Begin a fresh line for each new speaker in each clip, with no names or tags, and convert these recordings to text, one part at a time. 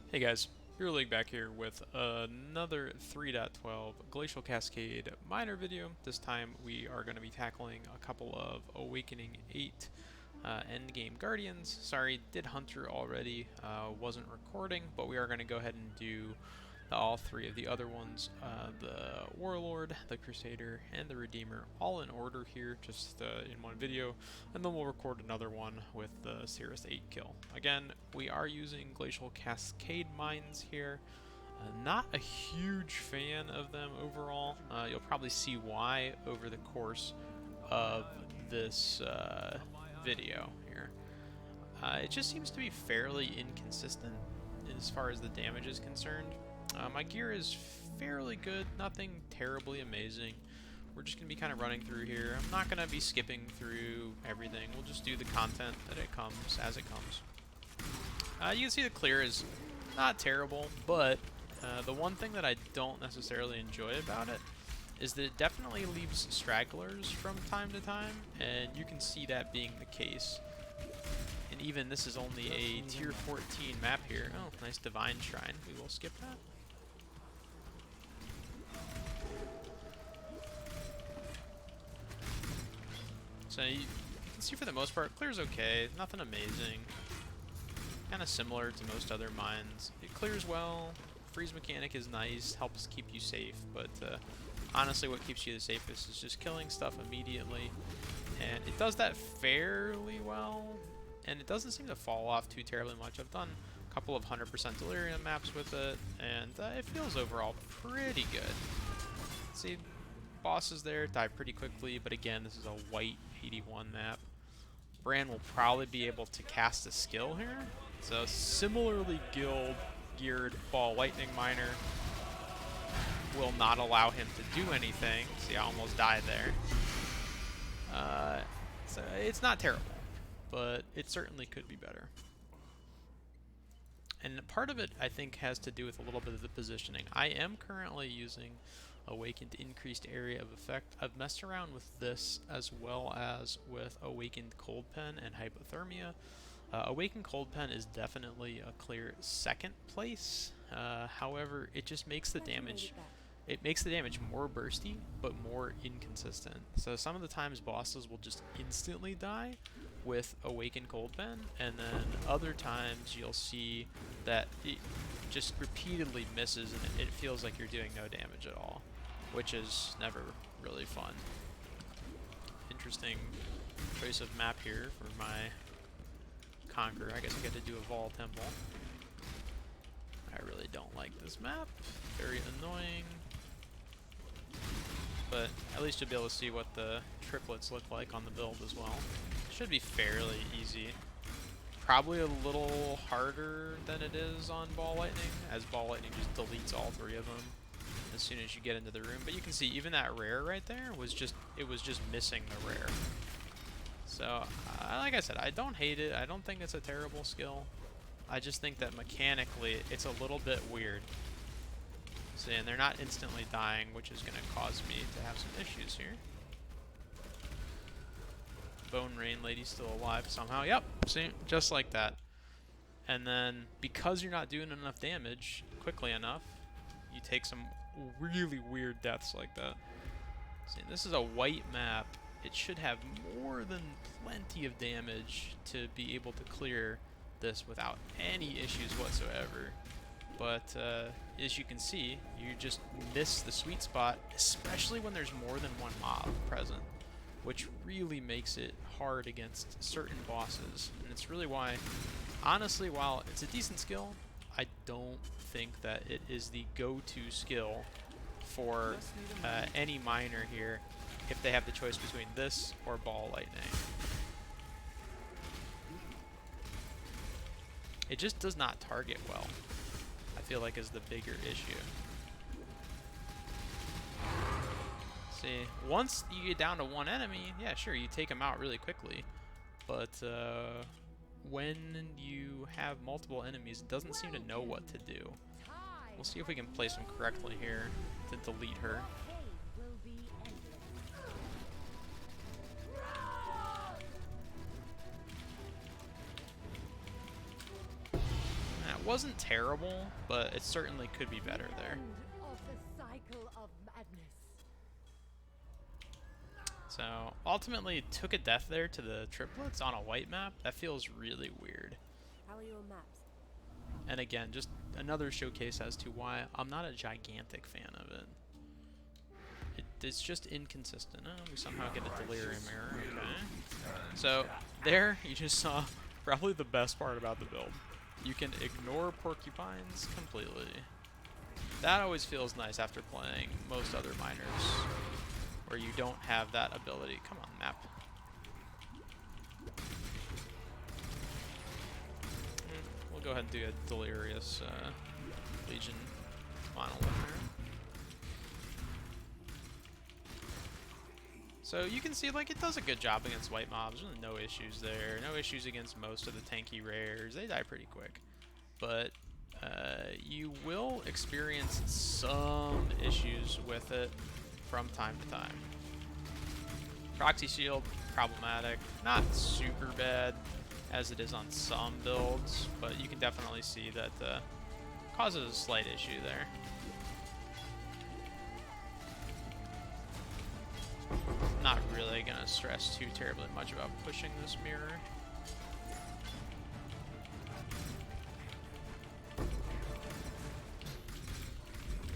Hey guys, Hero League back here with another 3.12 Glacial Cascade minor video. This time we are going to be tackling a couple of Awakening 8 Endgame Guardians. Sorry, did Hunter already, wasn't recording, but we are going to go ahead and do all three of the other ones, the Warlord, the Crusader, and the Redeemer, all in order here, just in one video, and then we'll record another one with the Cirrus 8 kill. Again, we are using Glacial Cascade mines here. Not a huge fan of them overall. You'll probably see why over the course of this video here. It just seems to be fairly inconsistent as far as the damage is concerned. My gear is fairly good, nothing terribly amazing. We're just going to be kind of running through here. I'm not going to be skipping through everything. We'll just do the content that it comes as it comes. You can see the clear is not terrible, but the one thing that I don't necessarily enjoy about it is that it definitely leaves stragglers from time to time, and you can see that being the case. And even this is only a tier 14 map here. Oh, nice Divine Shrine. We will skip that. So you can see for the most part, clear's okay, nothing amazing. Kind of similar to most other mines. It clears well, freeze mechanic is nice, helps keep you safe, but honestly what keeps you the safest is just killing stuff immediately. And it does that fairly well, and it doesn't seem to fall off too terribly much. I've done a couple of 100% Delirium maps with it, and it feels overall pretty good. See, bosses there die pretty quickly, but again, this is a white 81 map. Bran will probably be able to cast a skill here. So similarly geared Ball Lightning Miner will not allow him to do anything. See, I almost died there. So it's not terrible, but it certainly could be better. And part of it, I think, has to do with a little bit of the positioning. I am currently using Awakened Increased Area of Effect. I've messed around with this as well as with Awakened Cold Pen and Hypothermia. Awakened Cold Pen is definitely a clear second place. However, it just makes the damage... It makes the damage more bursty, but more inconsistent. So some of the times bosses will just instantly die with Awakened Cold Pen, and then other times you'll see that it just repeatedly misses and it feels like you're doing no damage at all, which is never really fun. Interesting choice of map here for my Conqueror. I guess I get to do a Vol Temple. I really don't like this map. Very annoying. But at least you'll be able to see what the triplets look like on the build as well. Should be fairly easy. Probably a little harder than it is on Ball Lightning, as Ball Lightning just deletes all three of them as soon as you get into the room. But you can see even that rare right there was just missing the rare. So like I said, I don't hate it. I don't think it's a terrible skill. I just think that mechanically it's a little bit weird. See, and they're not instantly dying, which is going to cause me to have some issues here. Bone Rain Lady's still alive somehow. Yep, see, just like that. And then, because you're not doing enough damage quickly enough, you take some really weird deaths like that. See, this is a white map. It should have more than plenty of damage to be able to clear this without any issues whatsoever. But as you can see, you just miss the sweet spot, especially when there's more than one mob present, which really makes it hard against certain bosses. And it's really why, honestly, while it's a decent skill, I don't think that it is the go-to skill for any miner here if they have the choice between this or Ball Lightning. It just does not target well, I feel like, is the bigger issue. See, once you get down to one enemy, yeah, sure, you take them out really quickly. But when you have multiple enemies, it doesn't seem to know what to do. We'll see if we can place them correctly here to delete her. wasn't terrible, but it certainly could be better there. So ultimately took a death there to the triplets on a white map. That feels really weird.
How are your maps?
And again, just another showcase as to why I'm not a gigantic fan of it. It's just inconsistent. Oh, we somehow get a delirium error. Okay. So there, you just saw probably the best part about the build. You can ignore porcupines completely. That always feels nice after playing most other miners, where you don't have that ability. Come on, map. We'll go ahead and do a delirious Legion monolith here. So you can see, like, it does a good job against white mobs. Really no issues there. No issues against most of the tanky rares. They die pretty quick. But you will experience some issues with it from time to time. Proxy shield, problematic. Not super bad as it is on some builds, but you can definitely see that causes a slight issue there. Not really going to stress too terribly much about pushing this mirror.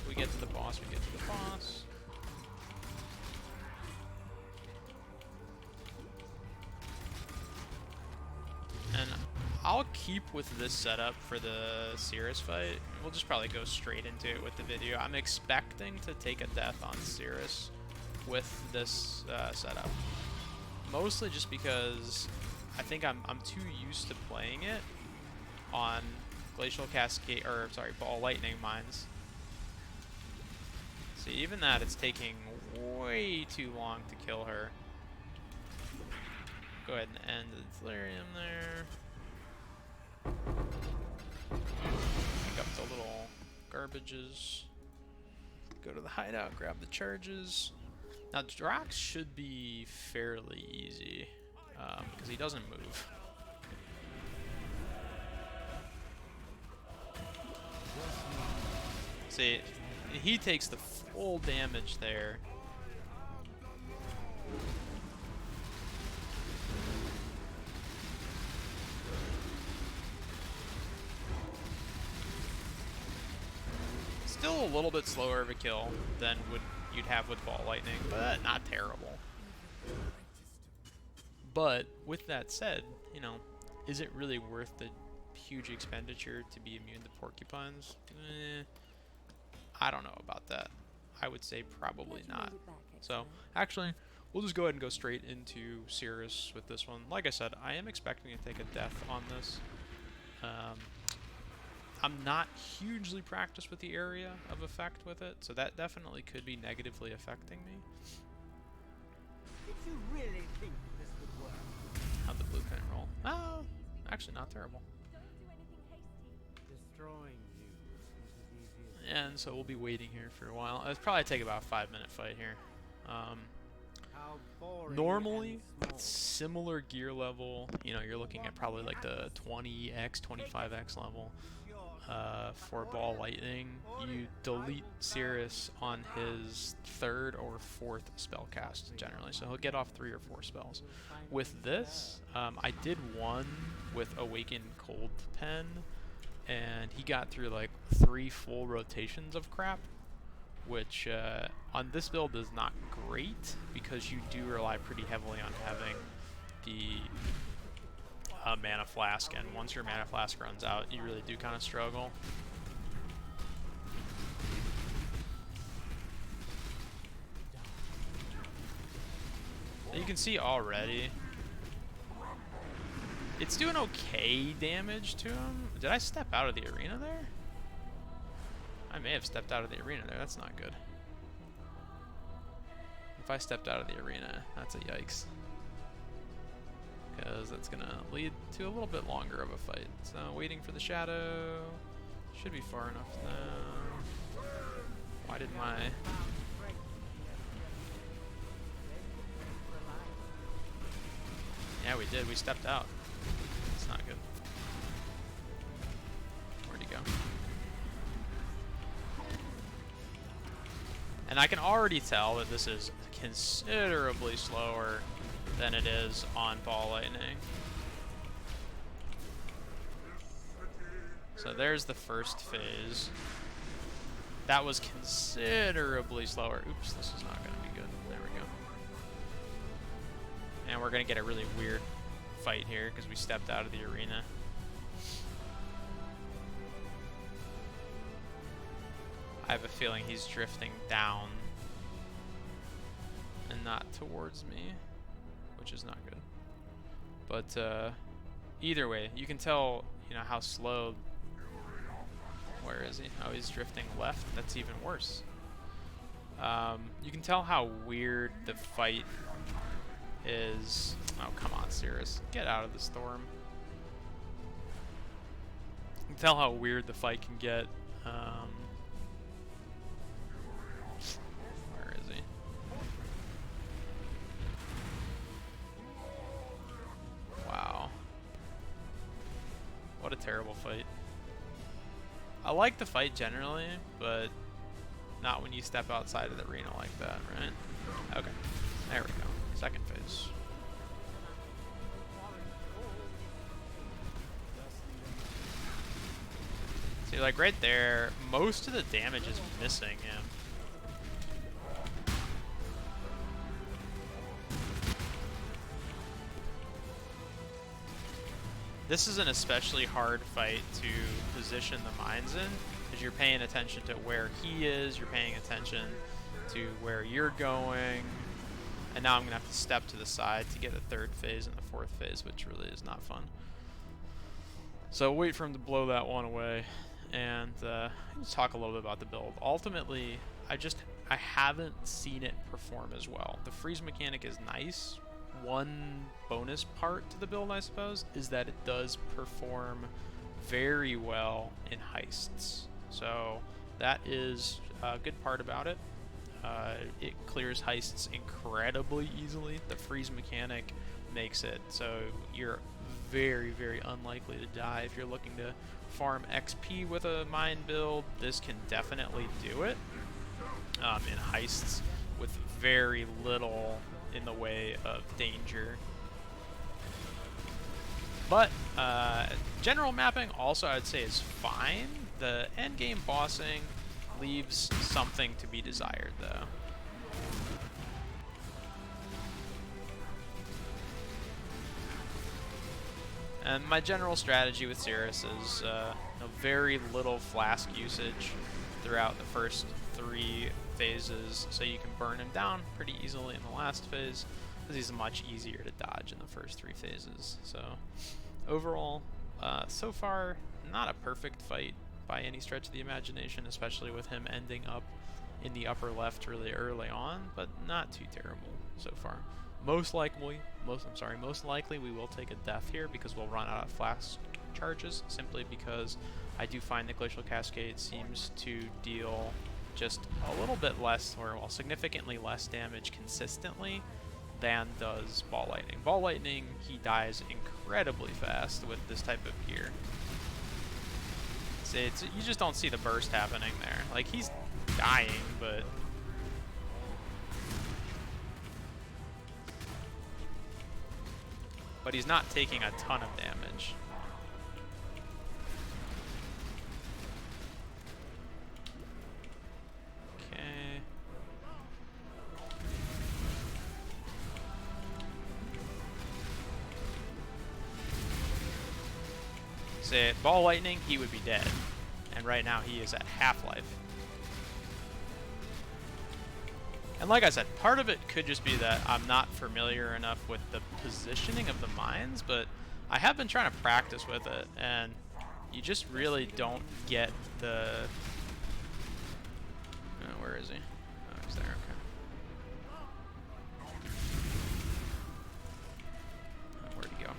We get to the boss, we get to the boss. And I'll keep with this setup for the Cirrus fight. We'll just probably go straight into it with the video. I'm expecting to take a death on Cirrus with this setup. Mostly just because I think I'm too used to playing it on Glacial Cascade, or sorry, Ball Lightning mines. See, even that, it's taking way too long to kill her. Go ahead and end the delirium there. Pick up the little garbages. Go to the hideout, grab the charges. Now, Drax should be fairly easy, because he doesn't move. See, he takes the full damage there. Still a little bit slower of a kill than you'd have with Ball Lightning, but not terrible. But with that said, you know, is it really worth the huge expenditure to be immune to porcupines? I don't know about that. I would say probably not. So actually, we'll just go ahead and go straight into Cirrus with this one. Like I said, I am expecting to take a death on this. I'm not hugely practiced with the area of effect with it, so that definitely could be negatively affecting me.
Did you really think this would work?
How'd the blueprint roll? Oh, actually not terrible.
Destroying you is as easy as
And so we'll be waiting here for a while. It'll probably take about a 5-minute fight here.
how boring
Normally,
and small.
similar gear level, you know, you're looking at probably like the 20x, 25x level. For Ball Lightning, you delete Cirrus on his 3rd or 4th spell cast generally, so he'll get off 3 or 4 spells. With this, I did one with Awakened Cold Pen, and he got through like 3 full rotations of crap, which on this build is not great because you do rely pretty heavily on having the mana flask, and once your mana flask runs out, you really do kind of struggle. You can see already it's doing okay damage to him. Did I step out of the arena there? I may have stepped out of the arena there. That's not good. If I stepped out of the arena, that's a yikes. Because that's going to lead to a little bit longer of a fight. So waiting for the shadow. Should be far enough now. Why did my... Yeah, we did. We stepped out. It's not good. Where'd he And I can already tell that this is considerably slower than it is on Ball Lightning. So there's the first phase. That was considerably slower. Oops, this is not going to be good. There we go. And we're going to get a really weird fight here because we stepped out of the arena. I have a feeling he's drifting down and not towards me, which is not good. But either way, you can tell, you know, how slow. Where is he? Oh, he's drifting left. That's even worse. You can tell how weird the fight is. Oh, come on, Cirrus. Get out of the storm. You can tell how weird the fight can get. Where is he? Wow. What a terrible fight. I like the fight generally, but not when you step outside of the arena like that, right? Okay, there we go. Second phase. See, like right there, most of the damage is missing him. This is an especially hard fight to position the mines in, because you're paying attention to where he is, you're paying attention to where you're going, and now I'm going to have to step to the side to get the third phase and the fourth phase, which really is not fun. So wait for him to blow that one away, and let's talk a little bit about the build. Ultimately, I haven't seen it perform as well. The freeze mechanic is nice. One bonus part to the build, I suppose, is that it does perform very well in heists. So that is a good part about it. It clears heists incredibly easily. The freeze mechanic makes it so you're very, very unlikely to die. If you're looking to farm XP with a mine build, this can definitely do it in heists with very little in the way of danger. But general mapping also I'd say is fine. The endgame bossing leaves something to be desired though. And my general strategy with Cirrus is very little flask usage throughout the first 3 phases, so you can burn him down pretty easily in the last phase, because he's much easier to dodge in the first 3 phases. So overall, so far, not a perfect fight by any stretch of the imagination, especially with him ending up in the upper left really early on, but not too terrible so far. Most likely we will take a death here because we'll run out of flask charges, simply because I do find the Glacial Cascade seems to deal just a little bit less, or well, significantly less damage consistently than does Ball Lightning. Ball Lightning, he dies incredibly fast with this type of gear. You just don't see the burst happening there. Like, he's dying, but he's not taking a ton of damage. Okay. Say Ball Lightning, he would be dead. And right now he is at half-life. And like I said, part of it could just be that I'm not familiar enough with the positioning of the mines, but I have been trying to practice with it, and you just really don't get the... where is he? Oh, he's there, okay. Where'd he go?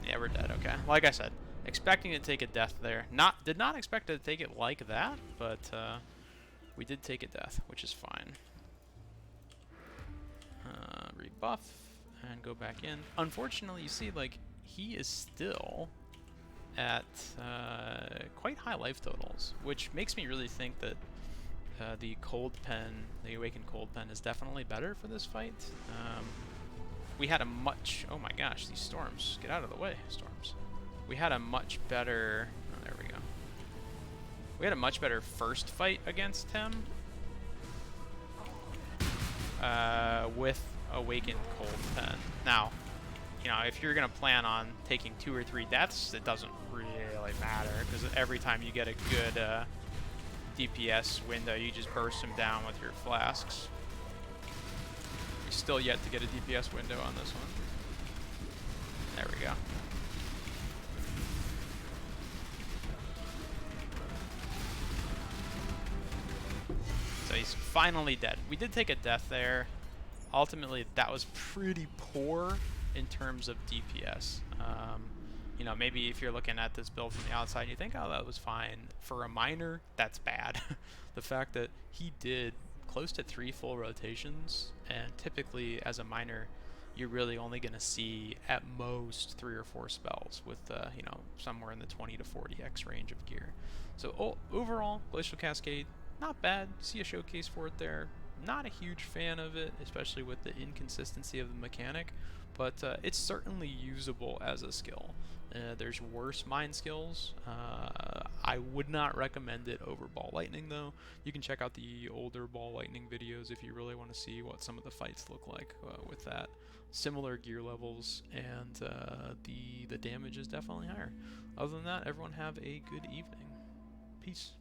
Yeah, we're dead, okay. Like I said, expecting to take a death there. Did not expect to take it like that, but we did take a death, which is fine. Rebuff and go back in. Unfortunately, you see, like, he is still at quite high life totals, which makes me really think that the Cold Pen, the Awakened Cold Pen, is definitely better for this fight. We had a much... Oh my gosh, these storms. Get out of the way, storms. We had a much better... Oh, there we go. We had a much better first fight against him. With Awakened Cold Pen. Now, you know, if you're going to plan on taking 2 or 3 deaths, it doesn't really matter, because every time you get a good DPS window, you just burst him down with your flasks. We're still yet to get a DPS window on this one. There we go. So he's finally dead. We did take a death there. Ultimately, that was pretty poor in terms of DPS. You know, maybe if you're looking at this build from the outside, you think, oh, that was fine. For a miner, that's bad. The fact that he did close to 3 full rotations, and typically as a miner, you're really only going to see at most 3 or 4 spells with, you know, somewhere in the 20 to 40x range of gear. So overall, Glacial Cascade, not bad. See a showcase for it there. Not a huge fan of it, especially with the inconsistency of the mechanic, but it's certainly usable as a skill. There's worse mine skills. I would not recommend it over Ball Lightning, though. You can check out the older Ball Lightning videos if you really want to see what some of the fights look like with that. Similar gear levels, and the damage is definitely higher. Other than that, everyone have a good evening. Peace.